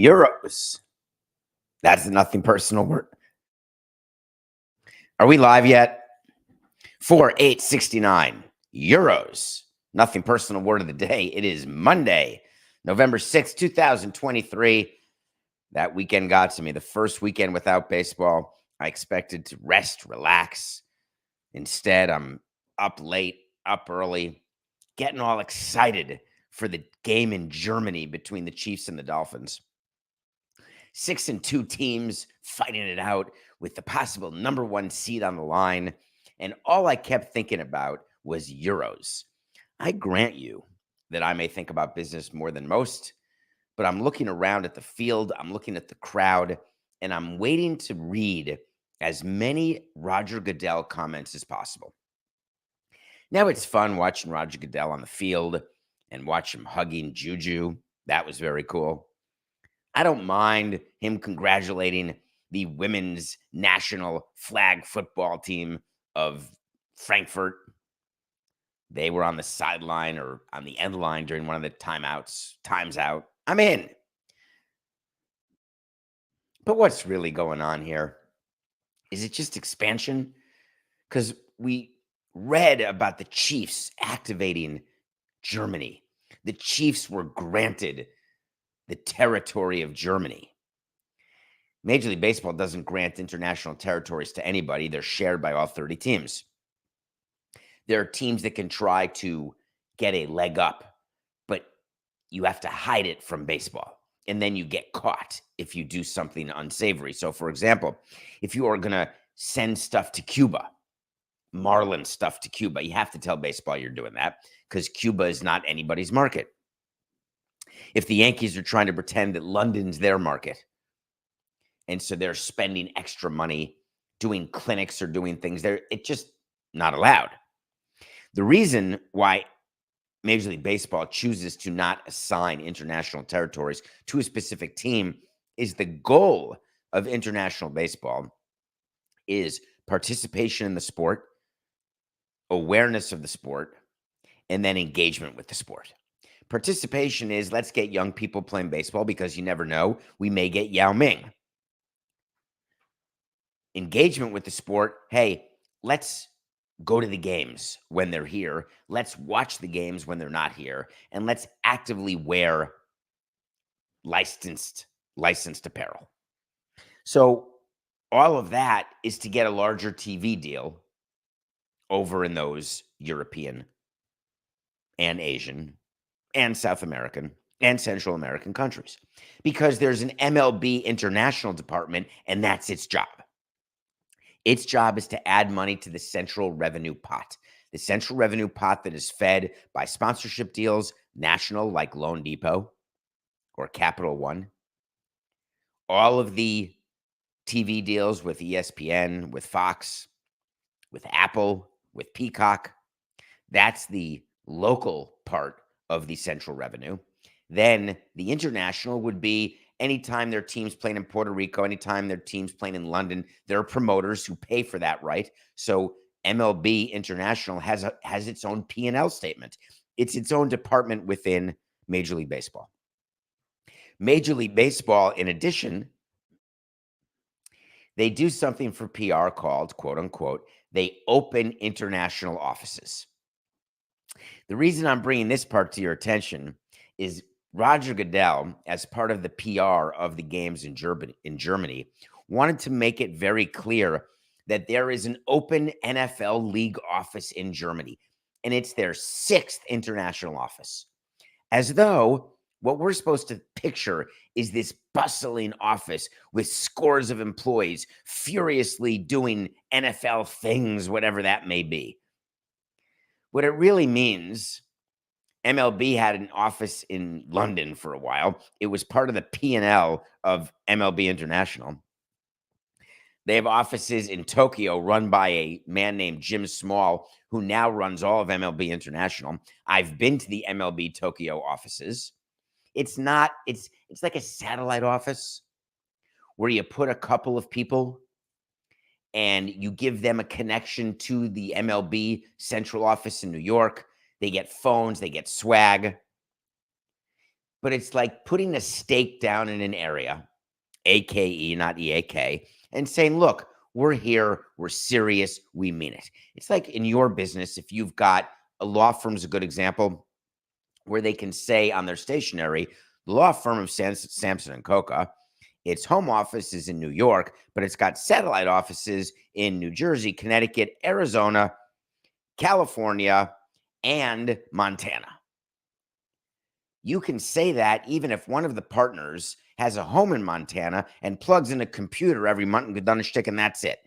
euros. That's the nothing personal word. Are we live yet? 4869 euros. Nothing personal word of the day. It is Monday, November 6th, 2023. That weekend got to me. The first weekend without baseball. I expected to rest, relax. Instead, I'm up late, up early, getting all excited for the game in Germany between the Chiefs and the Dolphins. 6-2 teams fighting it out with the possible number one seed on the line. And all I kept thinking about was euros. I grant you that I may think about business more than most, but I'm looking around at the field, I'm looking at the crowd, and I'm waiting to read as many Roger Goodell comments as possible. Now, it's fun watching Roger Goodell on the field and watch him hugging Juju. That was very cool. I don't mind him congratulating the women's national flag football team of Frankfurt. They were on the sideline or on the end line during one of the times out. I'm in. But what's really going on here? Is it just expansion? Because we read about the Chiefs activating Germany. The Chiefs were granted the territory of Germany. Major League Baseball doesn't grant international territories to anybody. They're shared by all 30 teams. There are teams that can try to get a leg up, but you have to hide it from baseball. And then you get caught if you do something unsavory. So, for example, if you are going to send stuff to Cuba, Marlin stuff to Cuba, you have to tell baseball you're doing that because Cuba is not anybody's market. If the Yankees are trying to pretend that London's their market, and so they're spending extra money doing clinics or doing things there, it's just not allowed. The reason why Major League Baseball chooses to not assign international territories to a specific team is the goal of international baseball is participation in the sport, awareness of the sport, and then engagement with the sport. Participation is let's get young people playing baseball because you never know, we may get Yao Ming. Engagement with the sport, hey, let's go to the games when they're here. Let's watch the games when they're not here. And let's actively wear licensed apparel. So all of that is to get a larger TV deal over in those European and Asian and South American and Central American countries, because there's an MLB international department, and that's its job. Its job is to add money to the central revenue pot, the central revenue pot that is fed by sponsorship deals, national like Loan Depot or Capital One, all of the TV deals with ESPN, with Fox, with Apple, with Peacock. That's the local part of the central revenue. Then the international would be anytime their team's playing in Puerto Rico, anytime their team's playing in London, there are promoters who pay for that, right? So MLB International has its own P&L statement. It's its own department within Major League Baseball. Major League Baseball, in addition, they do something for PR called, quote unquote, they open international offices. The reason I'm bringing this part to your attention is Roger Goodell, as part of the PR of the games in Germany, wanted to make it very clear that there is an open NFL league office in Germany, and it's their 6th international office. As though what we're supposed to picture is this bustling office with scores of employees furiously doing NFL things, whatever that may be. What it really means, MLB had an office in London for a while. It was part of the P&L of MLB International. They have offices in Tokyo run by a man named Jim Small, who now runs all of MLB International. I've been to the MLB Tokyo offices. It's like a satellite office where you put a couple of people and you give them a connection to the MLB central office in New York. They get phones, they get swag. but it's like putting a stake down in an area, AKE, not EAK, and saying, look, we're here, we're serious, we mean it. It's like in your business, if you've got a law firm's a good example, where they can say on their stationery, the law firm of Samson and Coca, its home office is in New York, but it's got satellite offices in New Jersey, Connecticut, Arizona, California, and Montana. You can say that even if one of the partners has a home in Montana and plugs in a computer every month and Gedunishtik, and that's it.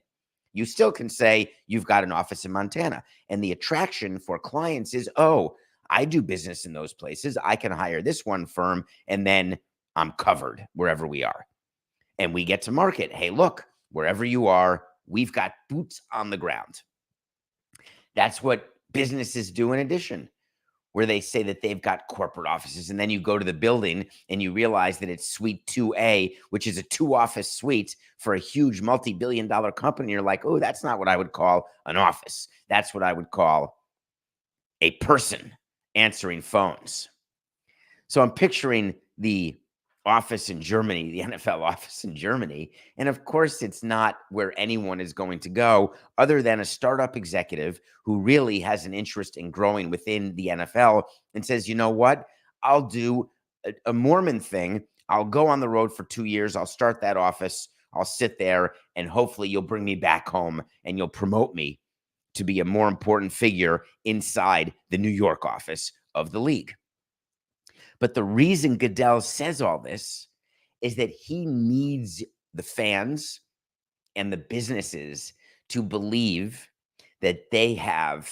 You still can say you've got an office in Montana. And the attraction for clients is, oh, I do business in those places. I can hire this one firm, and then I'm covered wherever we are. And we get to market. Hey, look, wherever you are, we've got boots on the ground. That's what businesses do in addition, where they say that they've got corporate offices. And then you go to the building and you realize that it's suite 2A, which is a 2-office suite for a huge multi-billion-dollar company. You're like, oh, that's not what I would call an office. That's what I would call a person answering phones. So I'm picturing the office in Germany, the NFL office in Germany. And of course, it's not where anyone is going to go other than a startup executive who really has an interest in growing within the NFL and says, you know what? I'll do a Mormon thing. I'll go on the road for 2 years. I'll start that office. I'll sit there and hopefully you'll bring me back home and you'll promote me to be a more important figure inside the New York office of the league. But the reason Goodell says all this is that he needs the fans and the businesses to believe that they have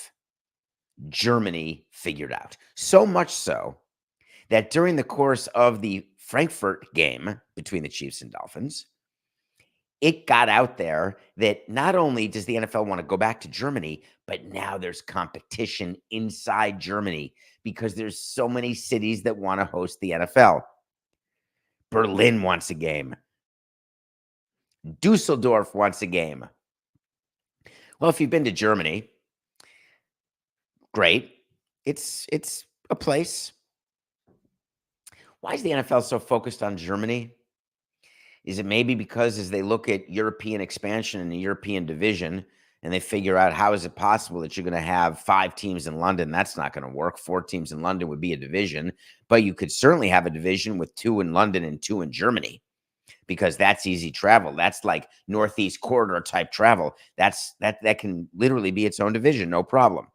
Germany figured out. So much so that during the course of the Frankfurt game between the Chiefs and Dolphins, it got out there that not only does the NFL want to go back to Germany, but now there's competition inside Germany because there's so many cities that want to host the NFL. Berlin wants a game. Dusseldorf wants a game. Well, if you've been to Germany, great. It's a place. Why is the NFL so focused on Germany? Is it maybe because as they look at European expansion in the European division and they figure out how is it possible that you're going to have 5 teams in London? That's not going to work. 4 teams in London would be a division, but you could certainly have a division with 2 in London and 2 in Germany because that's easy travel. That's like Northeast corridor type travel. That can literally be its own division, no problem.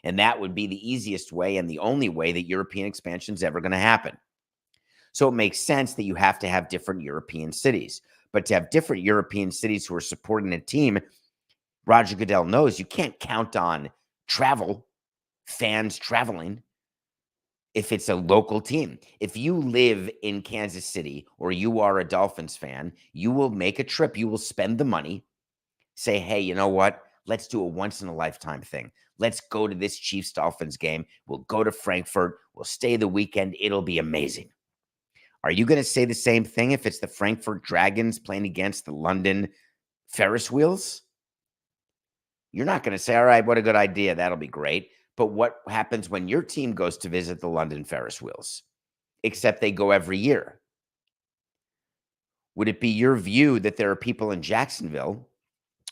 And that would be the easiest way and the only way that European expansion is ever going to happen. So it makes sense that you have to have different European cities. But to have different European cities who are supporting a team, Roger Goodell knows you can't count on travel, fans traveling, if it's a local team. If you live in Kansas City or you are a Dolphins fan, you will make a trip. You will spend the money, say, hey, you know what? Let's do a once-in-a-lifetime thing. Let's go to this Chiefs-Dolphins game. We'll go to Frankfurt. We'll stay the weekend. It'll be amazing. Are you going to say the same thing if it's the Frankfurt Dragons playing against the London Ferris wheels? You're not going to say, all right, what a good idea. That'll be great. But what happens when your team goes to visit the London Ferris wheels? Except they go every year. Would it be your view that there are people in Jacksonville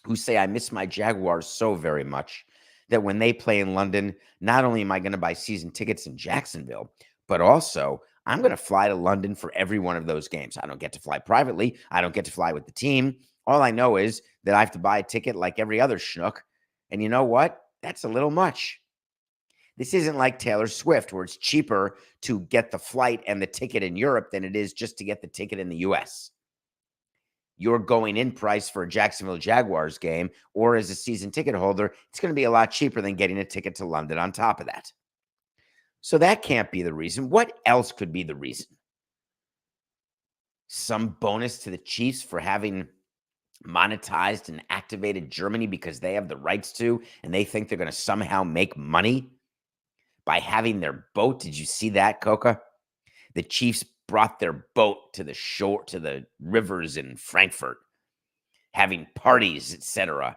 who say, I miss my Jaguars so very much that when they play in London, not only am I going to buy season tickets in Jacksonville, but also I'm going to fly to London for every one of those games. I don't get to fly privately. I don't get to fly with the team. All I know is that I have to buy a ticket like every other schnook. And you know what? That's a little much. This isn't like Taylor Swift, where it's cheaper to get the flight and the ticket in Europe than it is just to get the ticket in the US. Your going in price for a Jacksonville Jaguars game or as a season ticket holder, it's going to be a lot cheaper than getting a ticket to London on top of that. So that can't be the reason. What else could be the reason? Some bonus to the Chiefs for having monetized and activated Germany because they have the rights to, and they think they're going to somehow make money by having their boat. Did you see that, Coca? The Chiefs brought their boat to the shore, to the rivers in Frankfurt, having parties, etc.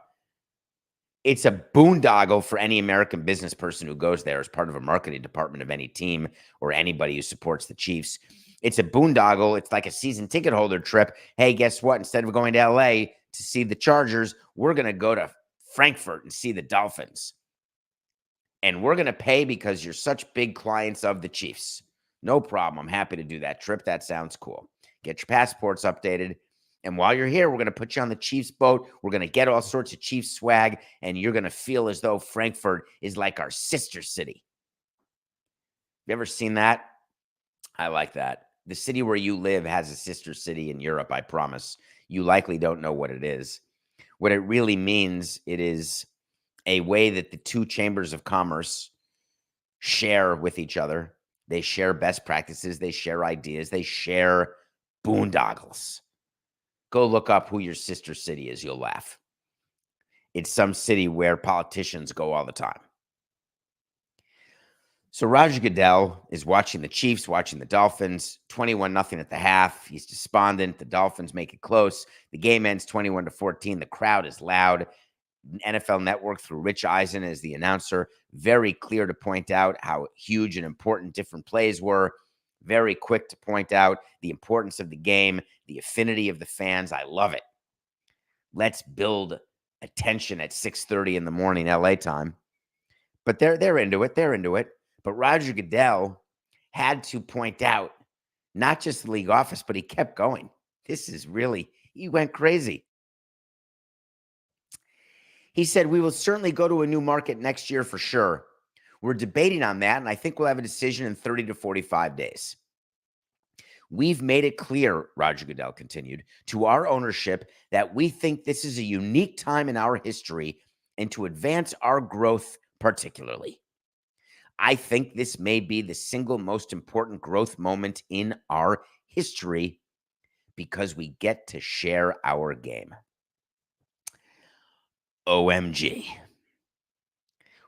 It's a boondoggle for any American business person who goes there as part of a marketing department of any team or anybody who supports the Chiefs. It's a boondoggle. It's like a season ticket holder trip. Hey, guess what? Instead of going to LA to see the Chargers, we're going to go to Frankfurt and see the Dolphins. And we're going to pay because you're such big clients of the Chiefs. No problem. I'm happy to do that trip. That sounds cool. Get your passports updated. And while you're here, we're going to put you on the Chiefs boat. We're going to get all sorts of Chiefs swag, and you're going to feel as though Frankfurt is like our sister city. You ever seen that? I like that. The city where you live has a sister city in Europe, I promise. You likely don't know what it is. What it really means, it is a way that the two chambers of commerce share with each other. They share best practices. They share ideas. They share boondoggles. Go look up who your sister city is. You'll laugh. It's some city where politicians go all the time. So Roger Goodell is watching the Chiefs, watching the Dolphins, 21-0 at the half. He's despondent. The Dolphins make it close. The game ends 21-14. The crowd is loud. NFL Network, through Rich Eisen as the announcer, very clear to point out how huge and important different plays were. Very quick to point out the importance of the game, the affinity of the fans. I love it. Let's build attention at 6:30 in the morning LA time. But they're into it. They're into it. But Roger Goodell had to point out not just the league office, but he kept going. This is really, he went crazy. He said, we will certainly go to a new market next year for sure. We're debating on that, and I think we'll have a decision in 30 to 45 days. We've made it clear, Roger Goodell continued, to our ownership that we think this is a unique time in our history and to advance our growth particularly. I think this may be the single most important growth moment in our history because we get to share our game. OMG.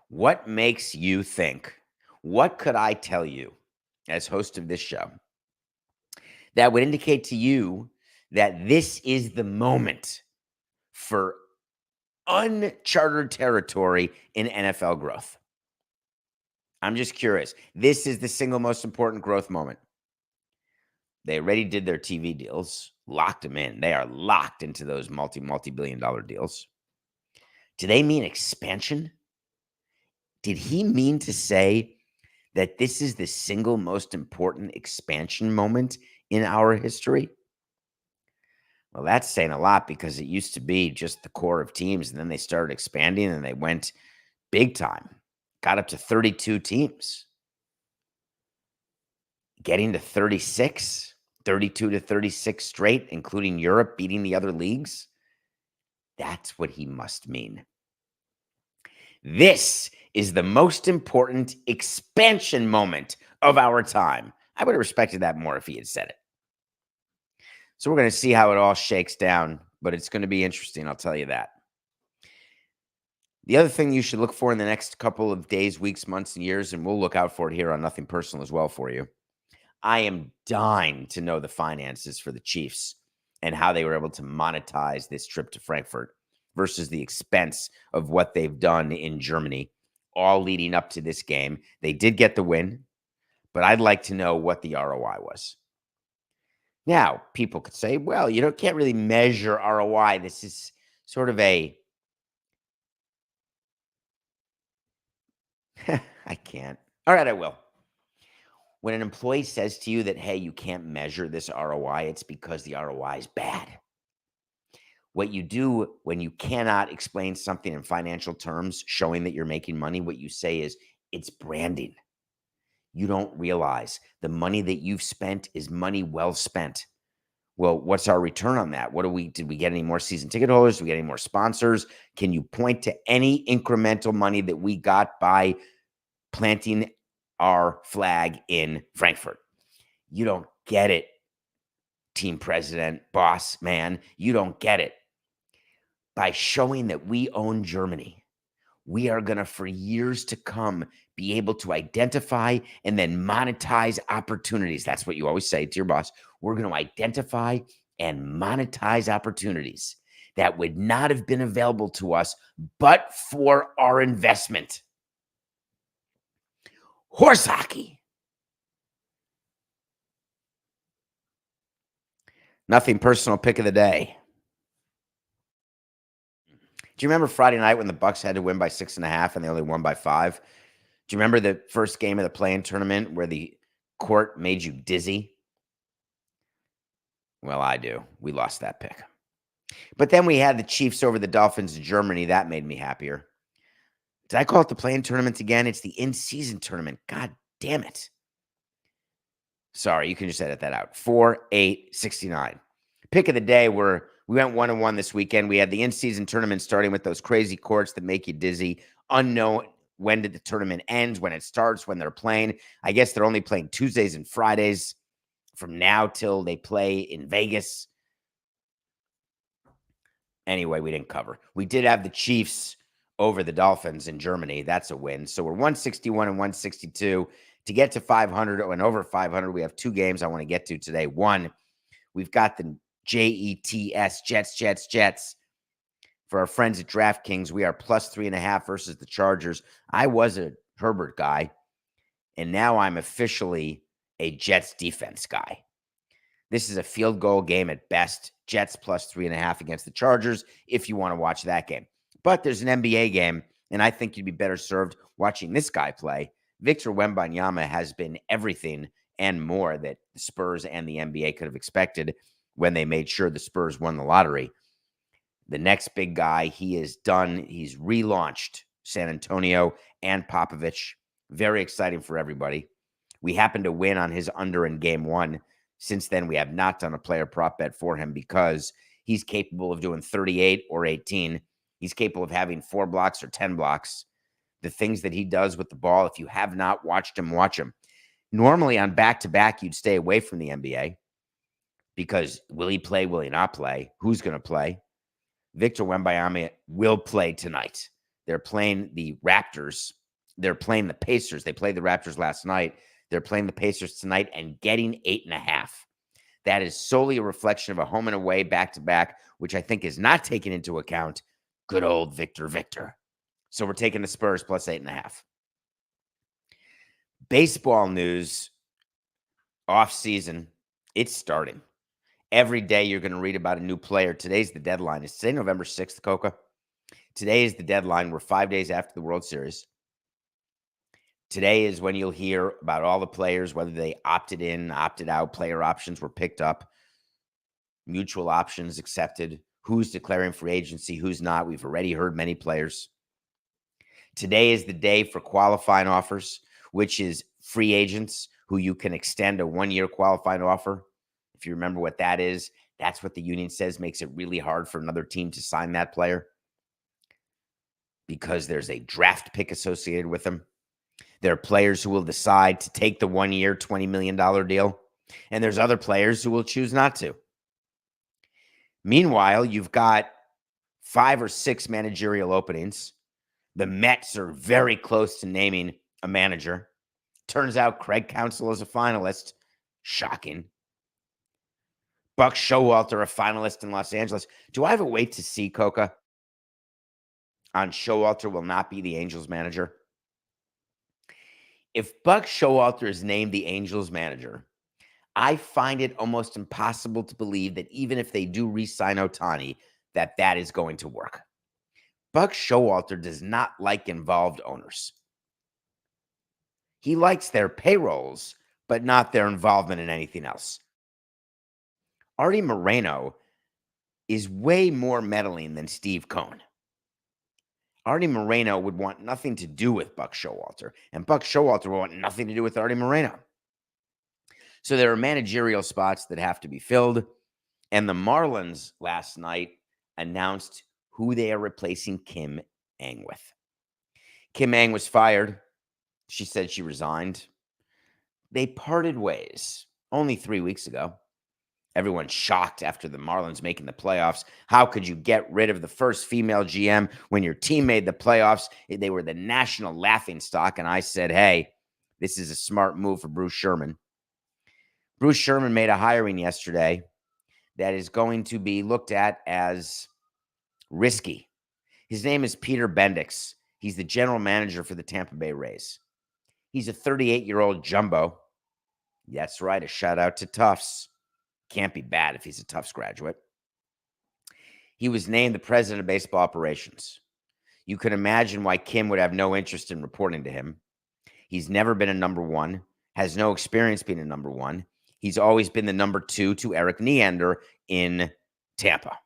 What makes you think, what could I tell you as host of this show that would indicate to you that this is the moment for uncharted territory in NFL growth? I'm just curious. This is the single most important growth moment. They already did their TV deals, locked them in. They are locked into those multi-billion dollar deals. Do they mean expansion? Did he mean to say that this is the single most important expansion moment in our history? Well, that's saying a lot because it used to be just the core of teams, and then they started expanding and they went big time, got up to 32 teams, getting to 36, 32 to 36 straight, including Europe beating the other leagues. That's what he must mean. This is the most important expansion moment of our time. I would have respected that more if he had said it. So we're going to see how it all shakes down, but it's going to be interesting, I'll tell you that. The other thing you should look for in the next couple of days, weeks, months, and years, and we'll look out for it here on Nothing Personal as well for you. I am dying to know the finances for the Chiefs and how they were able to monetize this trip to Frankfurt versus the expense of what they've done in Germany, all leading up to this game. They did get the win, but I'd like to know what the ROI was. Now, people could say, well, you can't really measure ROI. This is sort of a, I can't. All right, I will. When an employee says to you that, hey, you can't measure this ROI, it's because the ROI is bad. What you do when you cannot explain something in financial terms, showing that you're making money, what you say is, it's branding. You don't realize the money that you've spent is money well spent. Well, what's our return on that? Did we get any more season ticket holders? Did we get any more sponsors? Can you point to any incremental money that we got by planting our flag in Frankfurt? You don't get it, team president, boss man. You don't get it. By showing that we own Germany, we are going to, for years to come, be able to identify and then monetize opportunities. That's what you always say to your boss. We're going to identify and monetize opportunities that would not have been available to us but for our investment. Horse hockey. Nothing personal, pick of the day. Do you remember Friday night when the Bucks had to win by 6.5 and they only won by 5? Do you remember the first game of the play-in tournament where the court made you dizzy? Well, I do. We lost that pick. But then we had the Chiefs over the Dolphins in Germany. That made me happier. Did I call it the play-in tournament again? It's the in-season tournament. God damn it. Sorry, you can just edit that out. 4-8-69. Pick of the day, we went 1-1 this weekend. We had the in-season tournament starting with those crazy courts that make you dizzy. Unknown when did the tournament end, when it starts, when they're playing. I guess they're only playing Tuesdays and Fridays from now till they play in Vegas. Anyway, we didn't cover. We did have the Chiefs over the Dolphins in Germany. That's a win. So we're 161 and 162. To get to 500 and over 500, we have 2 games I want to get to today. One, we've got the Jets, Jets. For our friends at DraftKings, we are plus 3.5 versus the Chargers. I was a Herbert guy, and now I'm officially a Jets defense guy. This is a field goal game at best. Jets plus 3.5 against the Chargers if you want to watch that game. But there's an NBA game, and I think you'd be better served watching this guy play. Victor Wembanyama has been everything and more that the Spurs and the NBA could have expected when they made sure the Spurs won the lottery. The next big guy, he is done. He's relaunched San Antonio and Popovich. Very exciting for everybody. We happened to win on his under in game 1. Since then, we have not done a player prop bet for him because he's capable of doing 38 or 18. He's capable of having 4 blocks or 10 blocks. The things that he does with the ball, if you have not watched him, watch him. Normally on back-to-back, you'd stay away from the NBA because will he play, will he not play? Who's going to play? Victor Wembanyama will play tonight. They're playing the Raptors. They're playing the Pacers. They played the Raptors last night. They're playing the Pacers tonight and getting 8.5. That is solely a reflection of a home and away back-to-back, which I think is not taken into account. Good old Victor. So we're taking the Spurs plus 8.5. Baseball news, off-season, it's starting. Every day you're going to read about a new player. Today's the deadline. Is today November 6th, Coca? Today is the deadline. We're 5 days after the World Series. Today is when you'll hear about all the players, whether they opted in, opted out, player options were picked up, mutual options accepted, who's declaring free agency, who's not. We've already heard many players. Today is the day for qualifying offers, which is free agents who you can extend a 1-year qualifying offer. If you remember what that is, that's what the union says makes it really hard for another team to sign that player because there's a draft pick associated with them. There are players who will decide to take the 1-year, $20 million deal, and there's other players who will choose not to. Meanwhile, you've got 5 or 6 managerial openings. The Mets are very close to naming a manager. Turns out Craig Counsell is a finalist. Shocking. Buck Showalter, a finalist in Los Angeles. Do I have a wait to see, Coca, on Showalter will not be the Angels manager? If Buck Showalter is named the Angels manager, I find it almost impossible to believe that even if they do re-sign Ohtani, that is going to work. Buck Showalter does not like involved owners. He likes their payrolls, but not their involvement in anything else. Artie Moreno is way more meddling than Steve Cohen. Artie Moreno would want nothing to do with Buck Showalter, and Buck Showalter would want nothing to do with Artie Moreno. So there are managerial spots that have to be filled, and the Marlins last night announced who they are replacing Kim Ng with. Kim Ng was fired. She said she resigned. They parted ways only 3 weeks ago. Everyone's shocked after the Marlins making the playoffs. How could you get rid of the first female GM when your team made the playoffs? They were the national laughingstock. And I said, hey, this is a smart move for Bruce Sherman. Bruce Sherman made a hiring yesterday that is going to be looked at as Risky. His name is Peter Bendix. He's the general manager for the Tampa Bay Rays. He's a 38-year-old jumbo. That's right, a shout out to Tufts. Can't be bad if he's a Tufts graduate. He was named the president of baseball operations. You can imagine why Kim would have no interest in reporting to him. He's never been a number one, has no experience being a number one. He's always been the number two to Eric Neander in Tampa.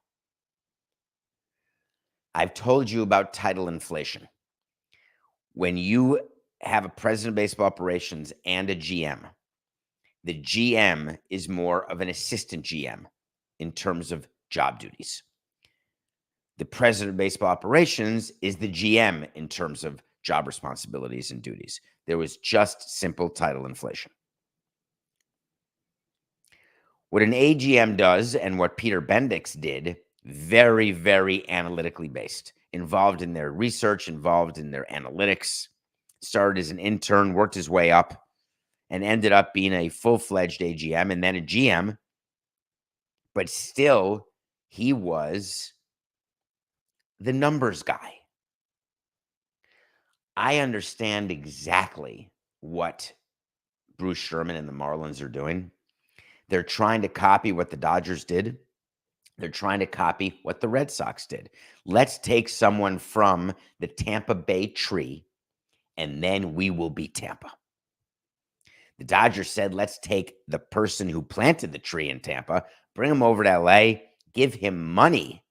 I've told you about title inflation. When you have a president of baseball operations and a GM, the GM is more of an assistant GM in terms of job duties. The president of baseball operations is the GM in terms of job responsibilities and duties. There was just simple title inflation. What an AGM does and what Peter Bendix did, very, very analytically based, involved in their research, involved in their analytics, started as an intern, worked his way up, and ended up being a full-fledged AGM and then a GM. But still, he was the numbers guy. I understand exactly what Bruce Sherman and the Marlins are doing. They're trying to copy what the Dodgers did. They're trying to copy what the Red Sox did. Let's take someone from the Tampa Bay tree, and then we will be Tampa. The Dodgers said, let's take the person who planted the tree in Tampa, bring him over to LA, give him money,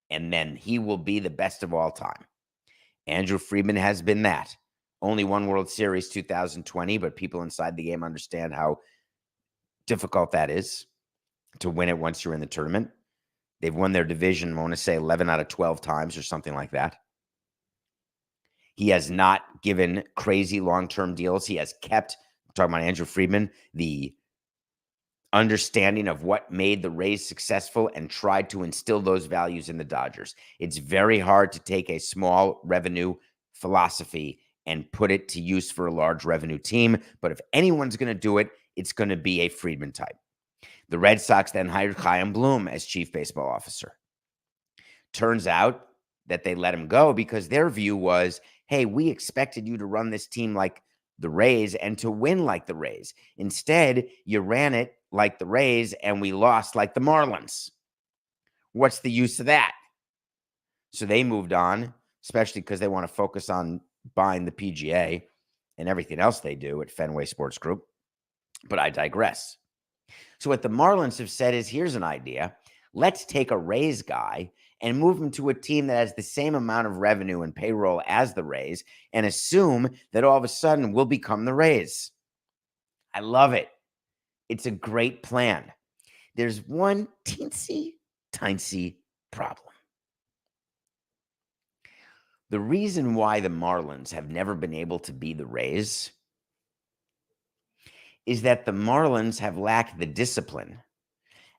and then he will be the best of all time. Andrew Friedman has been that. Only one World Series, 2020, but people inside the game understand how difficult that is to win it once you're in the tournament. They've won their division, I want to say 11 out of 12 times or something like that. He has not given crazy long-term deals. He has kept, I'm talking about Andrew Friedman, the understanding of what made the Rays successful and tried to instill those values in the Dodgers. It's very hard to take a small revenue philosophy and put it to use for a large revenue team. But if anyone's going to do it, it's going to be a Friedman type. The Red Sox then hired Chaim Bloom as chief baseball officer. Turns out that they let him go because their view was, hey, we expected you to run this team like the Rays and to win like the Rays. Instead, you ran it like the Rays and we lost like the Marlins. What's the use of that? So they moved on, especially because they want to focus on buying the PGA and everything else they do at Fenway Sports Group. But I digress. So what the Marlins have said is, here's an idea. Let's take a Rays guy and move him to a team that has the same amount of revenue and payroll as the Rays and assume that all of a sudden we'll become the Rays. I love it. It's a great plan. There's one teensy problem. The reason why the Marlins have never been able to be the Rays is that the Marlins have lacked the discipline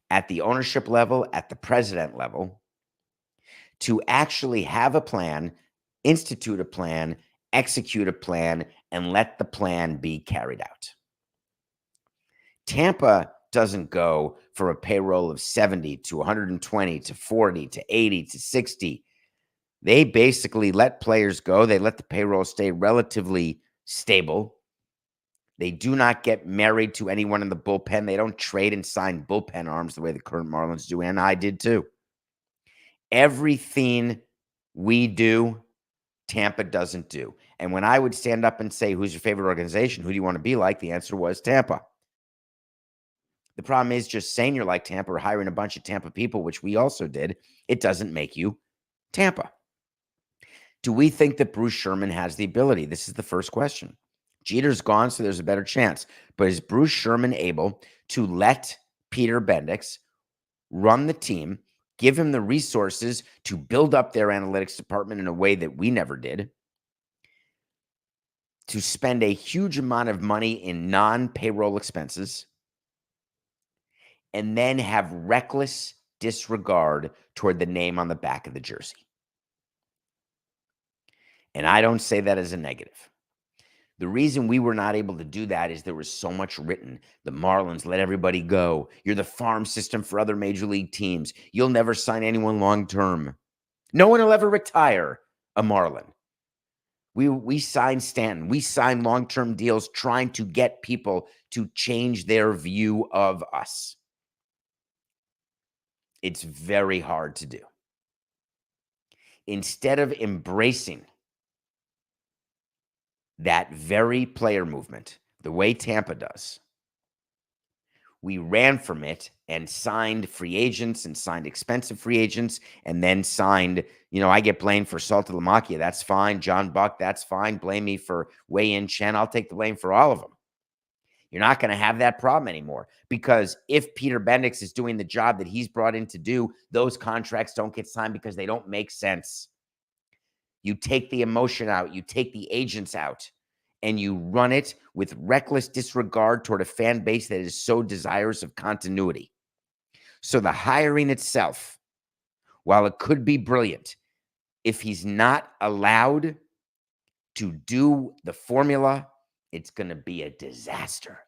at the ownership level, at the president level, to actually have a plan, institute a plan, execute a plan, and let the plan be carried out. Tampa doesn't go for a payroll of 70 to 120 to 40 to 80 to 60. They basically let players go. They let the payroll stay relatively stable. They do not get married to anyone in the bullpen. They don't trade and sign bullpen arms the way the current Marlins do, and I did too. Everything we do, Tampa doesn't do. And when I would stand up and say, who's your favorite organization? Who do you want to be like? The answer was Tampa. The problem is just saying you're like Tampa or hiring a bunch of Tampa people, which we also did. It doesn't make you Tampa. Do we think that Bruce Sherman has the ability? This is the first question. Jeter's gone, so there's a better chance. But is Bruce Sherman able to let Peter Bendix run the team, give him the resources to build up their analytics department in a way that we never did, to spend a huge amount of money in non-payroll expenses, and then have reckless disregard toward the name on the back of the jersey? And I don't say that as a negative. The reason we were not able to do that is there was so much written. The Marlins let everybody go. You're the farm system for other major league teams. You'll never sign anyone long-term. No one will ever retire a Marlin. We signed Stanton. We signed long-term deals trying to get people to change their view of us. It's very hard to do. Instead of embracing that very player movement, the way Tampa does, we ran from it and signed free agents and signed expensive free agents and then signed, I get blamed for Salta Lamacchia. That's fine. John Buck, that's fine. Blame me for Wei-In Chen. I'll take the blame for all of them. You're not going to have that problem anymore because if Peter Bendix is doing the job that he's brought in to do, those contracts don't get signed because they don't make sense. You take the emotion out, you take the agents out, and you run it with reckless disregard toward a fan base that is so desirous of continuity. So the hiring itself, while it could be brilliant, if he's not allowed to do the formula, it's going to be a disaster.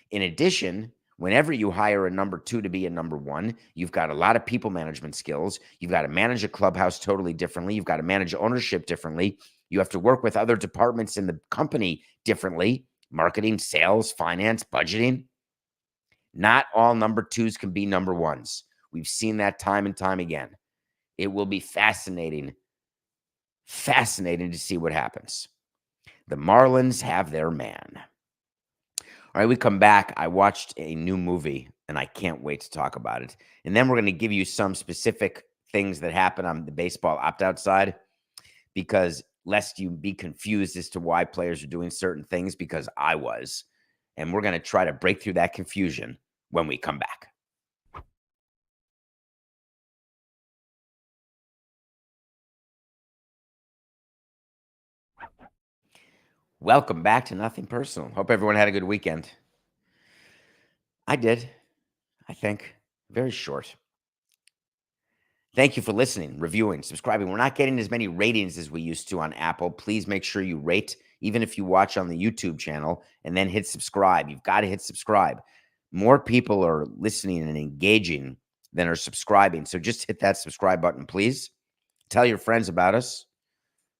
In addition, whenever you hire a number 2 to be a number 1, you've got a lot of people management skills. You've got to manage a clubhouse totally differently. You've got to manage ownership differently. You have to work with other departments in the company differently. Marketing, sales, finance, budgeting. Not all number 2s can be number 1s. We've seen that time and time again. It will be fascinating to see what happens. The Marlins have their man. All right, we come back. I watched a new movie, and I can't wait to talk about it. And then we're going to give you some specific things that happen on the baseball opt-out side, because lest you be confused as to why players are doing certain things, because I was. And we're going to try to break through that confusion when we come back. Welcome back to Nothing Personal. Hope everyone had a good weekend. I did, I think. Very short. Thank you for listening, reviewing, subscribing. We're not getting as many ratings as we used to on Apple. Please make sure you rate, even if you watch on the YouTube channel, and then hit subscribe. You've got to hit subscribe. More people are listening and engaging than are subscribing. So just hit that subscribe button, please. Tell your friends about us.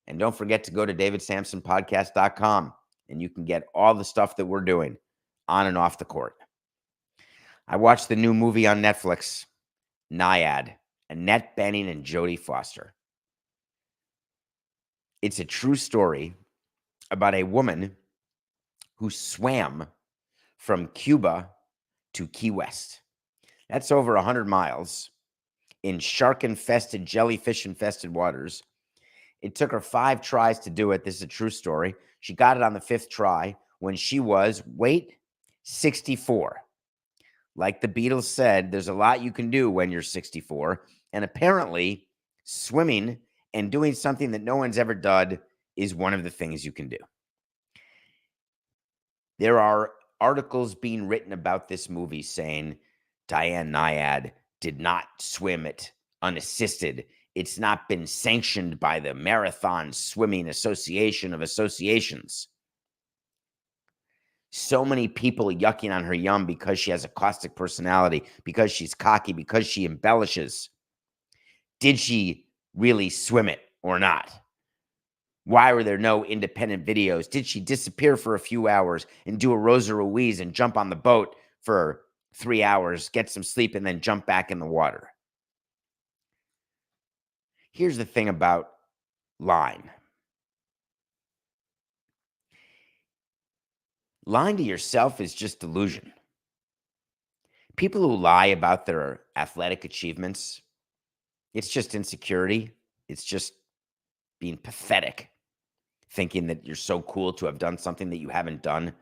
And don't forget to go to davidsamsonpodcast.com, and you can get all the stuff that we're doing on and off the court. I watched the new movie on Netflix, Naiad. Annette Bening and Jodie Foster. It's a true story about a woman who swam from Cuba to Key West. That's over 100 miles in shark-infested, jellyfish-infested waters. It took her 5 tries to do it. This is a true story. She got it on the 5th try when she was, 64. Like the Beatles said, there's a lot you can do when you're 64. And apparently, swimming and doing something that no one's ever done is one of the things you can do. There are articles being written about this movie saying Diane Naiad did not swim it unassisted. It's not been sanctioned by the Marathon Swimming Association of Associations. So many people yucking on her yum because she has a caustic personality, because she's cocky, because she embellishes. Did she really swim it or not? Why were there no independent videos? Did she disappear for a few hours and do a Rosa Ruiz and jump on the boat for 3 hours, get some sleep, and then jump back in the water? Here's the thing about lying. Lying to yourself is just delusion. People who lie about their athletic achievements, it's just insecurity. It's just being pathetic, thinking that you're so cool to have done something that you haven't done.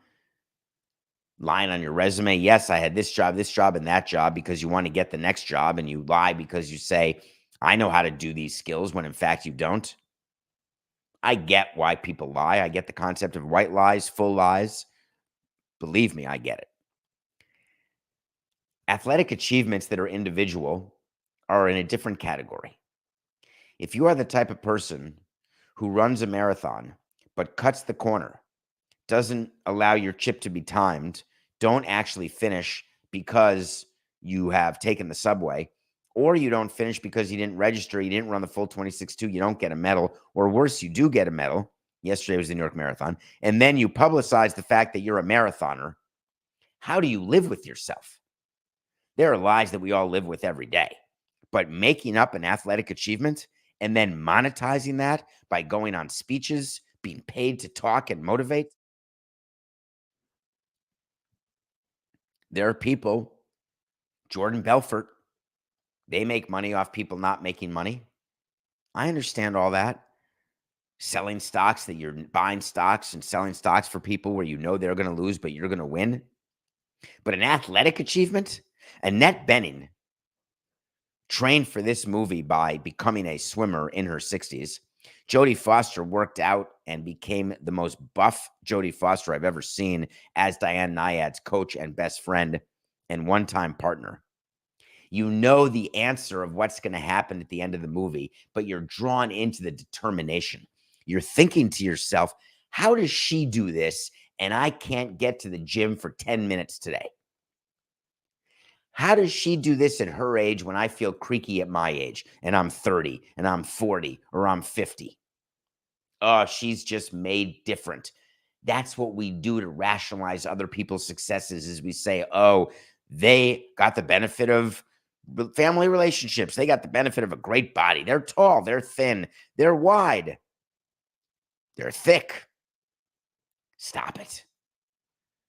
Lying on your resume. Yes, I had this job, and that job, because you want to get the next job, and you lie because you say, I know how to do these skills, when in fact you don't. I get why people lie. I get the concept of white lies, full lies. Believe me, I get it. Athletic achievements that are individual are in a different category. If you are the type of person who runs a marathon but cuts the corner, doesn't allow your chip to be timed, don't actually finish because you have taken the subway, or you don't finish because you didn't register, you didn't run the full 26.2, you don't get a medal, or worse, you do get a medal. Yesterday was the New York Marathon. And then you publicize the fact that you're a marathoner. How do you live with yourself? There are lies that we all live with every day. But making up an athletic achievement and then monetizing that by going on speeches, being paid to talk and motivate. There are people, Jordan Belfort, they make money off people not making money. I understand all that. Selling stocks, that you're buying stocks and selling stocks for people where you know they're going to lose, but you're going to win. But an athletic achievement, Annette Bening trained for this movie by becoming a swimmer in her 60s. Jodie Foster worked out and became the most buff Jodie Foster I've ever seen as Diane Nyad's coach and best friend and one-time partner. You know the answer of what's going to happen at the end of the movie, but you're drawn into the determination. You're thinking to yourself, how does she do this? And I can't get to the gym for 10 minutes today. How does she do this at her age when I feel creaky at my age and I'm 30 and I'm 40 or I'm 50? Oh, she's just made different. That's what we do to rationalize other people's successes is we say, oh, they got the benefit of family relationships. They got the benefit of a great body. They're tall, they're thin, they're wide, they're thick. Stop it.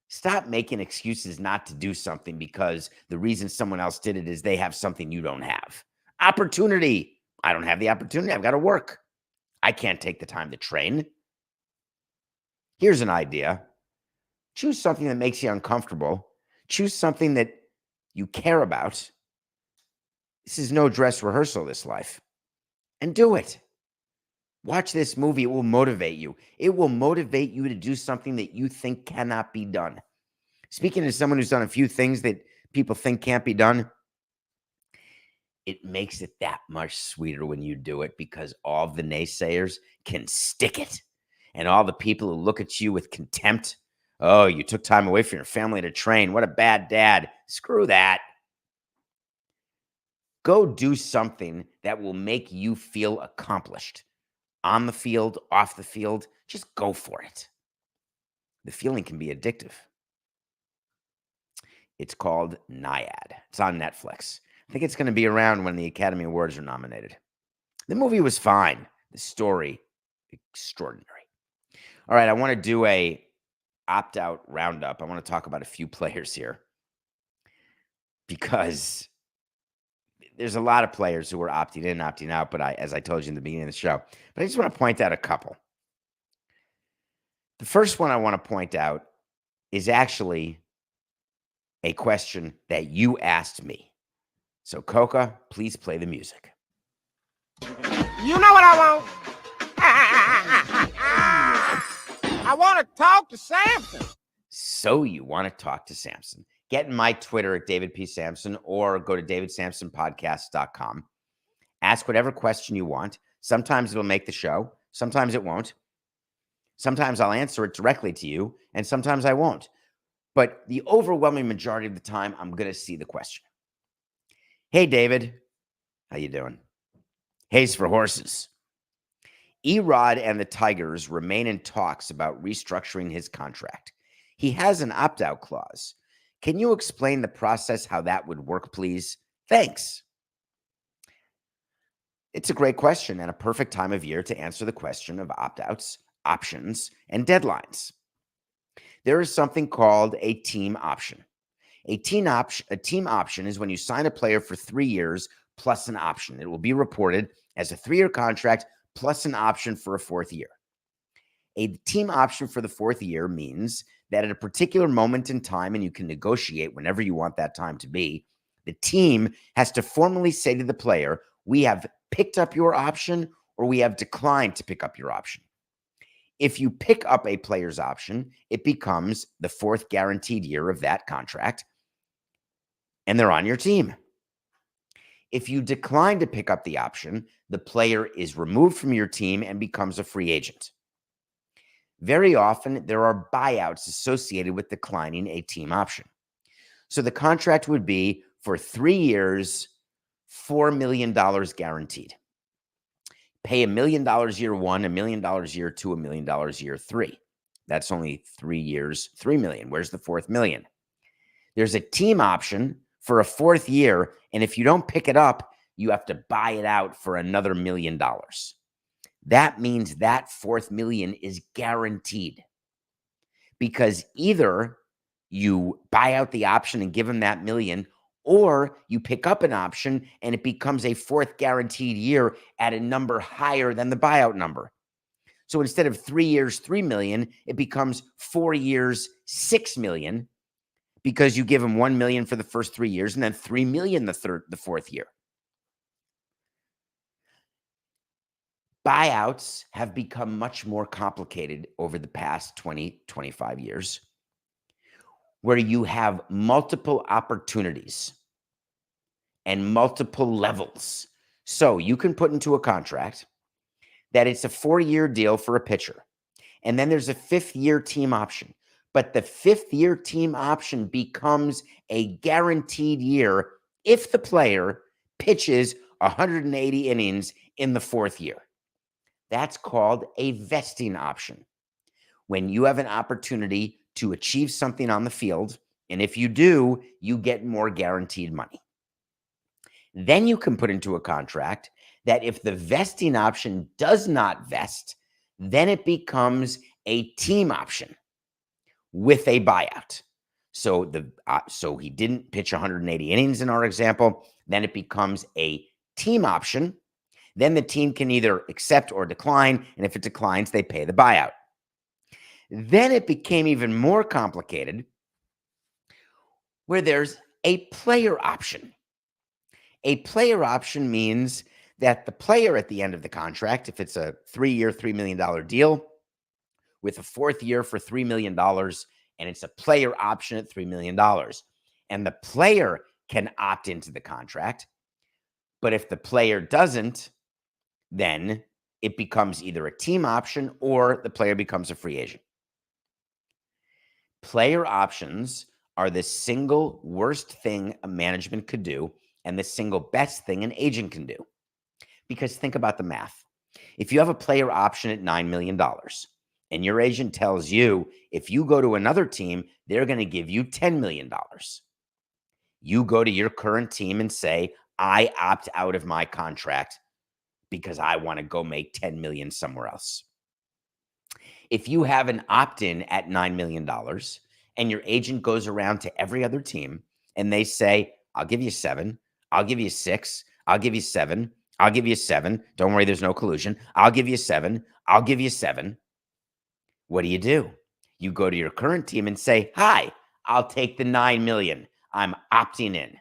Stop making excuses not to do something because the reason someone else did it is they have something you don't have. Opportunity. I don't have the opportunity. I've got to work. I can't take the time to train. Here's an idea. Choose something that makes you uncomfortable. Choose something that you care about. This is no dress rehearsal, this life. And do it. Watch this movie. It will motivate you. It will motivate you to do something that you think cannot be done. Speaking as someone who's done a few things that people think can't be done, it makes it that much sweeter when you do it because all the naysayers can stick it. And all the people who look at you with contempt, oh, you took time away from your family to train. What a bad dad. Screw that. Go do something that will make you feel accomplished. On the field, off the field, just go for it. The feeling can be addictive. It's called Nyad. It's on Netflix. I think it's going to be around when the Academy Awards are nominated. The movie was fine. The story, extraordinary. All right, I want to do a opt-out roundup. I want to talk about a few players here because there's a lot of players who are opting in, opting out, but as I told you in the beginning of the show, but I just want to point out a couple. The first one I want to point out is actually a question that you asked me. So, Coca, please play the music. You know what I want? I want to talk to Samson. So you want to talk to Samson. Get in my Twitter at David P. Samson or go to davidsamsonpodcast.com. Ask whatever question you want. Sometimes it'll make the show. Sometimes it won't. Sometimes I'll answer it directly to you, and sometimes I won't. But the overwhelming majority of the time, I'm going to see the question. Hey, David. How you doing? Hayes for horses. Erod and the Tigers remain in talks about restructuring his contract. He has an opt-out clause. Can you explain the process, how that would work, please? Thanks. It's a great question and a perfect time of year to answer the question of opt-outs, options, and deadlines. There is something called a team option. A team option is when you sign a player for 3 years plus an option. It will be reported as a 3-year contract plus an option for a 4th year. A team option for the 4th year means that at a particular moment in time, and you can negotiate whenever you want that time to be, the team has to formally say to the player, we have picked up your option or we have declined to pick up your option. If you pick up a player's option, it becomes the 4th guaranteed year of that contract, and they're on your team. If you decline to pick up the option, the player is removed from your team and becomes a free agent. Very often, there are buyouts associated with declining a team option. So the contract would be for 3 years, $4 million guaranteed. Pay $1 million year one, $1 million year two, $1 million year three. That's only 3 years, $3 million. Where's the fourth million? There's a team option for a fourth year, and if you don't pick it up, you have to buy it out for another $1 million. That means that fourth million is guaranteed, because either you buy out the option and give him that million, or you pick up an option and it becomes a fourth guaranteed year at a number higher than the buyout number. So instead of 3 years, $3 million, it becomes 4 years, $6 million, because you give him $1 million for the first 3 years and then $3 million the fourth year. Buyouts have become much more complicated over the past 20, 25 years, where you have multiple opportunities and multiple levels. So you can put into a contract that it's a 4-year deal for a pitcher, and then there's a 5th-year team option. But the 5th-year team option becomes a guaranteed year if the player pitches 180 innings in the 4th year. That's called a vesting option. When you have an opportunity to achieve something on the field, and if you do, you get more guaranteed money. Then you can put into a contract that if the vesting option does not vest, then it becomes a team option with a buyout. So so he didn't pitch 180 innings in our example, then it becomes a team option. Then the team can either accept or decline, and if it declines, they pay the buyout. Then it became even more complicated, where there's a player option. A player option means that the player at the end of the contract, if it's a 3-year, $3 million deal with a 4th year for $3 million, and it's a player option at $3 million, and the player can opt into the contract, but if the player doesn't, then it becomes either a team option or the player becomes a free agent. Player options are the single worst thing a management could do and the single best thing an agent can do. Because think about the math. If you have a player option at $9 million and your agent tells you if you go to another team, they're going to give you $10 million. You go to your current team and say, I opt out of my contract because I want to go make $10 million somewhere else. If you have an opt-in at $9 million and your agent goes around to every other team and they say, I'll give you 7, I'll give you 6, I'll give you 7, I'll give you 7. Don't worry, there's no collusion. I'll give you 7, I'll give you 7. What do? You go to your current team and say, hi, I'll take the 9 million. I'm opting in.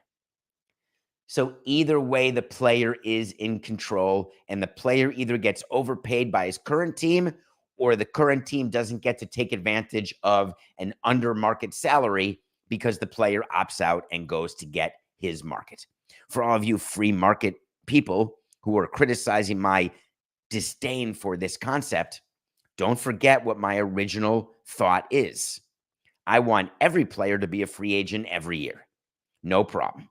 So either way, the player is in control, and the player either gets overpaid by his current team or the current team doesn't get to take advantage of an under market salary because the player opts out and goes to get his market. For all of you free market people who are criticizing my disdain for this concept, don't forget what my original thought is. I want every player to be a free agent every year. No problem.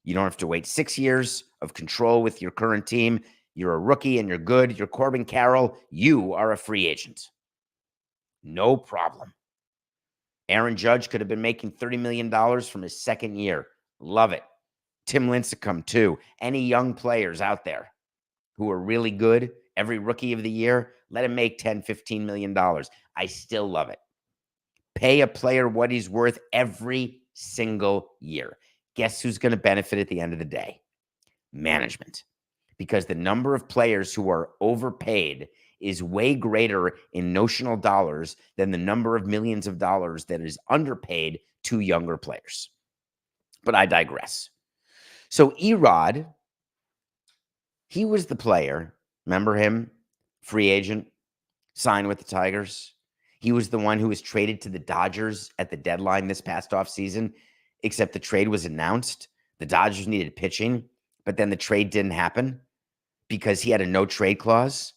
You don't have to wait 6 years of control with your current team. You're a rookie and you're good. You're Corbin Carroll. You are a free agent. No problem. Aaron Judge could have been making $30 million from his 2nd year. Love it. Tim Lincecum too. Any young players out there who are really good, every rookie of the year, let him make $10, $15 million. I still love it. Pay a player what he's worth every single year. Guess who's going to benefit at the end of the day? Management. Because the number of players who are overpaid is way greater in notional dollars than the number of millions of dollars that is underpaid to younger players. But I digress. So Erod, he was the player. Remember him? Free agent, signed with the Tigers. He was the one who was traded to the Dodgers at the deadline this past offseason, except the trade was announced. The Dodgers needed pitching, but then the trade didn't happen because he had a no trade clause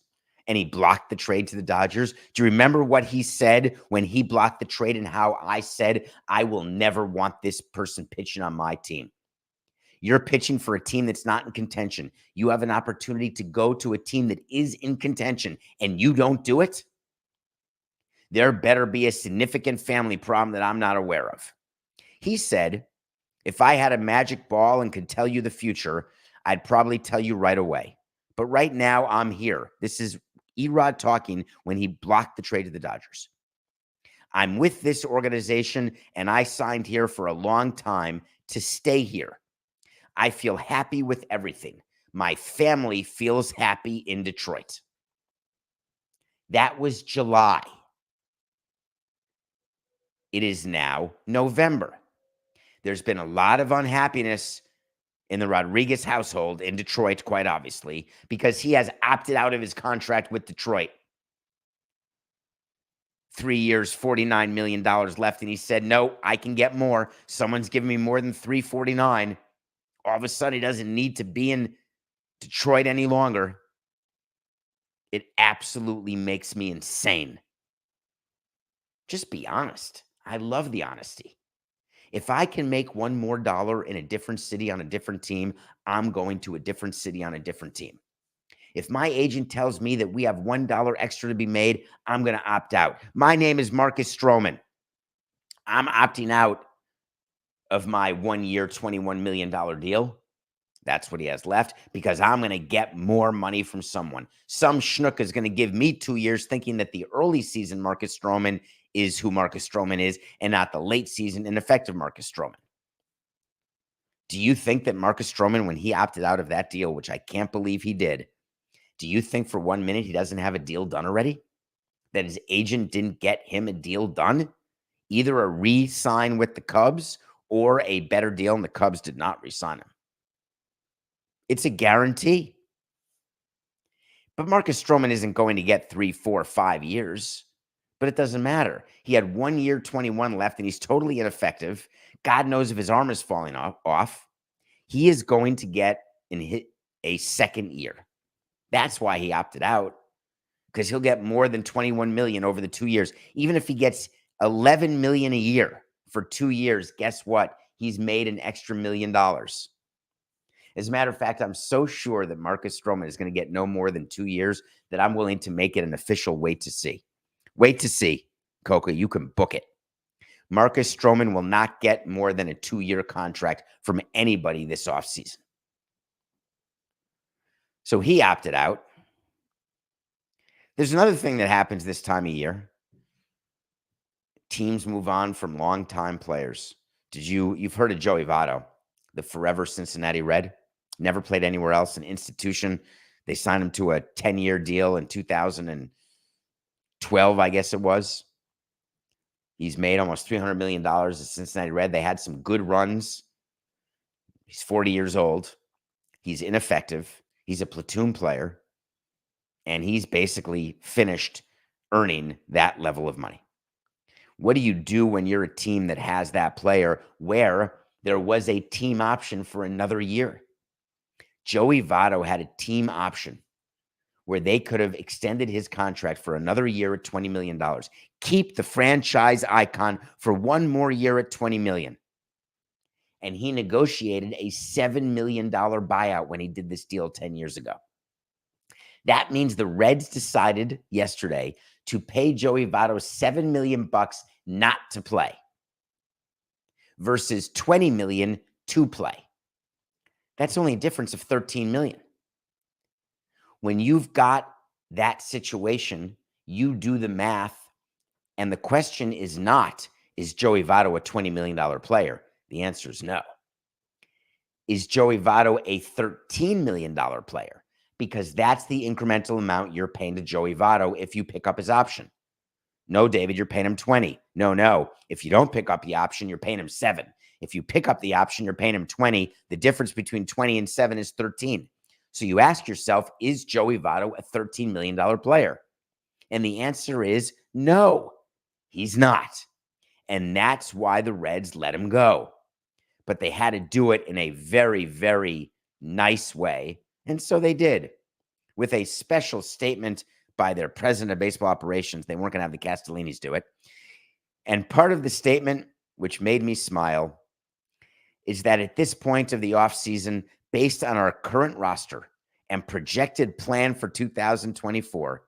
and he blocked the trade to the Dodgers. Do you remember what he said when he blocked the trade and how I said, I will never want this person pitching on my team? You're pitching for a team that's not in contention. You have an opportunity to go to a team that is in contention, and you don't do it? There better be a significant family problem that I'm not aware of. He said, if I had a magic ball and could tell you the future, I'd probably tell you right away. But right now, I'm here. This is Erod talking when he blocked the trade to the Dodgers. I'm with this organization, and I signed here for a long time to stay here. I feel happy with everything. My family feels happy in Detroit. That was July. It is now November. There's been a lot of unhappiness in the Rodriguez household in Detroit, quite obviously, because he has opted out of his contract with Detroit. 3 years, $49 million left. And he said, no, I can get more. Someone's giving me more than $349. All of a sudden, he doesn't need to be in Detroit any longer. It absolutely makes me insane. Just be honest. I love the honesty. If I can make $1 more in a different city on a different team, I'm going to a different city on a different team. If my agent tells me that we have $1 extra to be made, I'm going to opt out. My name is Marcus Stroman. I'm opting out of my 1 year, $21 million deal. That's what he has left, because I'm going to get more money from someone. Some schnook is going to give me 2 years thinking that the early season Marcus Stroman is who Marcus Stroman is and not the late season ineffective Marcus Stroman. Do you think that Marcus Stroman, when he opted out of that deal, which I can't believe he did, do you think for 1 minute he doesn't have a deal done already? That his agent didn't get him a deal done? Either a re-sign with the Cubs or a better deal, and the Cubs did not re-sign him. It's a guarantee. But Marcus Stroman isn't going to get 3, 4, 5 years. But it doesn't matter. He had 1 year, 21 left, and he's totally ineffective. God knows if his arm is falling off. He is going to get a second year. That's why he opted out, because he'll get more than $21 million over the 2 years. Even if he gets $11 million a year for 2 years, guess what? He's made an extra $1 million. As a matter of fact, I'm so sure that Marcus Stroman is going to get no more than 2 years that I'm willing to make it an official wait to see. Wait to see, Coca. You can book it. Marcus Stroman will not get more than a 2-year contract from anybody this offseason. So he opted out. There's another thing that happens this time of year. Teams move on from longtime players. You've heard of Joey Votto, the forever Cincinnati Red? Never played anywhere else, an institution. They signed him to a 10-year deal in 2012, I guess it was. He's made almost $300 million at Cincinnati Red. They had some good runs. He's 40 years old. He's ineffective. He's a platoon player. And he's basically finished earning that level of money. What do you do when you're a team that has that player where there was a team option for another year? Joey Votto had a team option where they could have extended his contract for another year at $20 million. Keep the franchise icon for 1 more year at $20 million. And he negotiated a $7 million buyout when he did this deal 10 years ago. That means the Reds decided yesterday to pay Joey Votto $7 million not to play versus $20 million to play. That's only a difference of $13 million. When you've got that situation, you do the math, and the question is not, is Joey Votto a $20 million player? The answer is no. Is Joey Votto a $13 million player? Because that's the incremental amount you're paying to Joey Votto if you pick up his option. No, David, you're paying him 20. No. If you don't pick up the option, you're paying him 7. If you pick up the option, you're paying him 20. The difference between 20 and 7 is 13. So you ask yourself, is Joey Votto a $13 million player? And the answer is no, he's not. And that's why the Reds let him go. But they had to do it in a very, very nice way. And so they did, with a special statement by their president of baseball operations. They weren't going to have the Castellinis do it. And part of the statement, which made me smile, is that at this point of the offseason, based on our current roster and projected plan for 2024,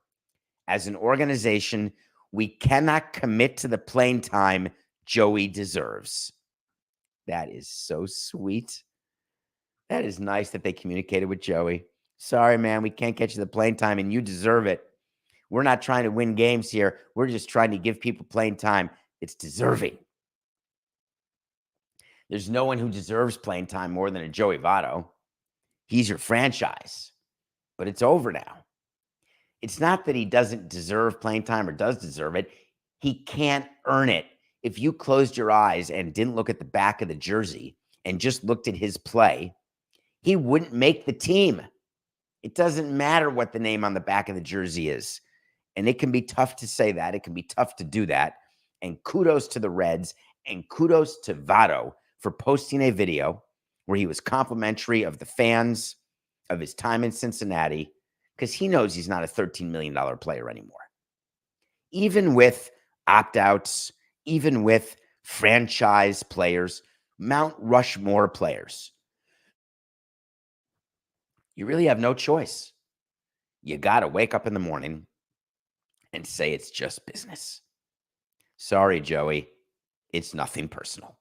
as an organization, we cannot commit to the playing time Joey deserves. That is so sweet. That is nice that they communicated with Joey. Sorry, man, we can't get you the playing time, and you deserve it. We're not trying to win games here. We're just trying to give people playing time. It's deserving. There's no one who deserves playing time more than a Joey Votto. He's your franchise, but it's over now. It's not that he doesn't deserve playing time or does deserve it. He can't earn it. If you closed your eyes and didn't look at the back of the jersey and just looked at his play, he wouldn't make the team. It doesn't matter what the name on the back of the jersey is. And it can be tough to say that. It can be tough to do that. And kudos to the Reds and kudos to Votto for posting a video where he was complimentary of the fans, of his time in Cincinnati, because he knows he's not a $13 million player anymore. Even with opt-outs, even with franchise players, Mount Rushmore players, you really have no choice. You got to wake up in the morning and say it's just business. Sorry, Joey. It's nothing personal.